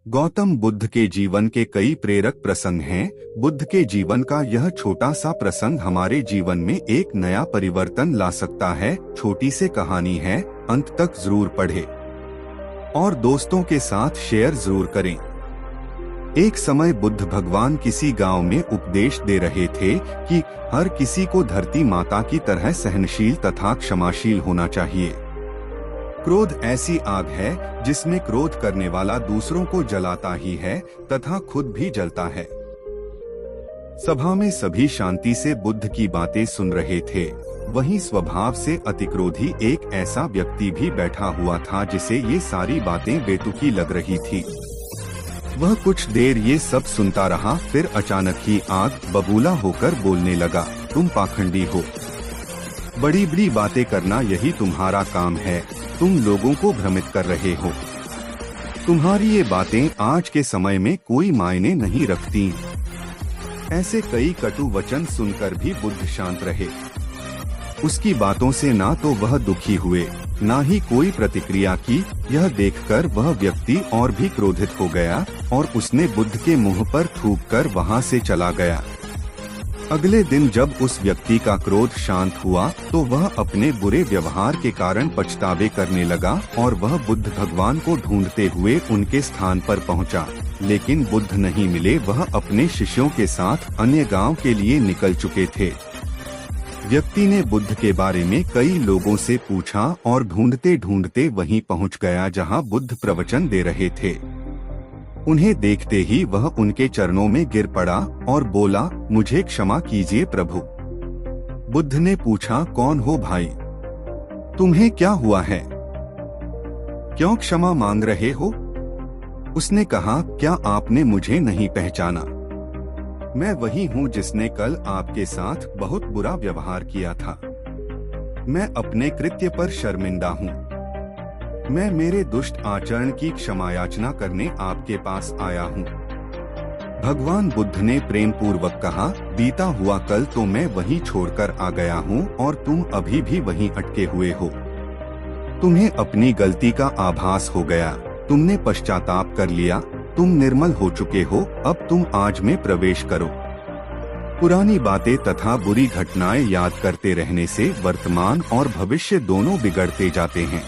गौतम बुद्ध के जीवन के कई प्रेरक प्रसंग हैं। बुद्ध के जीवन का यह छोटा सा प्रसंग हमारे जीवन में एक नया परिवर्तन ला सकता है। छोटी सी कहानी है, अंत तक जरूर पढ़ें और दोस्तों के साथ शेयर जरूर करें। एक समय बुद्ध भगवान किसी गांव में उपदेश दे रहे थे कि हर किसी को धरती माता की तरह सहनशील तथा क्षमाशील होना चाहिए। क्रोध ऐसी आग है जिसमें क्रोध करने वाला दूसरों को जलाता ही है तथा खुद भी जलता है। सभा में सभी शांति से बुद्ध की बातें सुन रहे थे। वहीं स्वभाव से अतिक्रोधी एक ऐसा व्यक्ति भी बैठा हुआ था जिसे ये सारी बातें बेतुकी लग रही थी। वह कुछ देर ये सब सुनता रहा, फिर अचानक ही आग बबूला होकर बोलने लगा, तुम पाखंडी हो, बड़ी बड़ी बातें करना यही तुम्हारा काम है, तुम लोगों को भ्रमित कर रहे हो। तुम्हारी ये बातें आज के समय में कोई मायने नहीं रखती। ऐसे कई कटु वचन सुनकर भी बुद्ध शांत रहे। उसकी बातों से ना तो वह दुखी हुए, ना ही कोई प्रतिक्रिया की। यह देखकर वह व्यक्ति और भी क्रोधित हो गया और उसने बुद्ध के मुंह पर थूककर वहां से चला गया। अगले दिन जब उस व्यक्ति का क्रोध शांत हुआ तो वह अपने बुरे व्यवहार के कारण पछतावे करने लगा और वह बुद्ध भगवान को ढूंढते हुए उनके स्थान पर पहुंचा। लेकिन बुद्ध नहीं मिले। वह अपने शिष्यों के साथ अन्य गांव के लिए निकल चुके थे। व्यक्ति ने बुद्ध के बारे में कई लोगों से पूछा और ढूंढते ढूंढते वहीं पहुंच गया जहां बुद्ध प्रवचन दे रहे थे। उन्हें देखते ही वह उनके चरणों में गिर पड़ा और बोला, मुझे क्षमा कीजिए प्रभु। बुद्ध ने पूछा, कौन हो भाई, तुम्हें क्या हुआ है, क्यों क्षमा मांग रहे हो? उसने कहा, क्या आपने मुझे नहीं पहचाना? मैं वही हूँ जिसने कल आपके साथ बहुत बुरा व्यवहार किया था। मैं अपने कृत्य पर शर्मिंदा हूँ। मैं मेरे दुष्ट आचरण की क्षमा याचना करने आपके पास आया हूँ। भगवान बुद्ध ने प्रेम पूर्वक कहा, बीता हुआ कल तो मैं वहीं छोड़कर आ गया हूँ और तुम अभी भी वहीं अटके हुए हो। तुम्हें अपनी गलती का आभास हो गया, तुमने पश्चाताप कर लिया, तुम निर्मल हो चुके हो। अब तुम आज में प्रवेश करो। पुरानी बातें तथा बुरी घटनाएं याद करते रहने से वर्तमान और भविष्य दोनों बिगड़ते जाते हैं।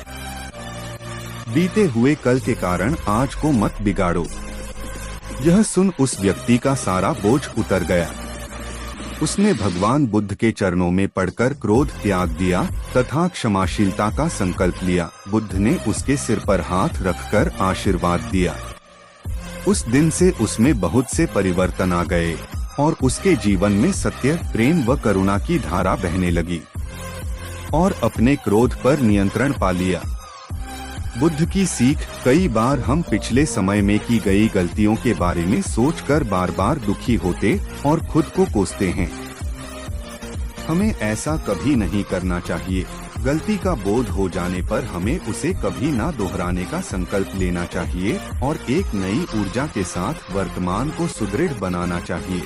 बीते हुए कल के कारण आज को मत बिगाड़ो। यह सुन उस व्यक्ति का सारा बोझ उतर गया। उसने भगवान बुद्ध के चरणों में पड़कर क्रोध त्याग दिया तथा क्षमाशीलता का संकल्प लिया। बुद्ध ने उसके सिर पर हाथ रखकर आशीर्वाद दिया। उस दिन से उसमें बहुत से परिवर्तन आ गए और उसके जीवन में सत्य, प्रेम व करुणा की धारा बहने लगी और अपने क्रोध पर नियंत्रण पा लिया। बुद्ध की सीख, कई बार हम पिछले समय में की गई गलतियों के बारे में सोचकर बार बार दुखी होते और खुद को कोसते हैं। हमें ऐसा कभी नहीं करना चाहिए। गलती का बोध हो जाने पर हमें उसे कभी ना दोहराने का संकल्प लेना चाहिए और एक नई ऊर्जा के साथ वर्तमान को सुदृढ़ बनाना चाहिए।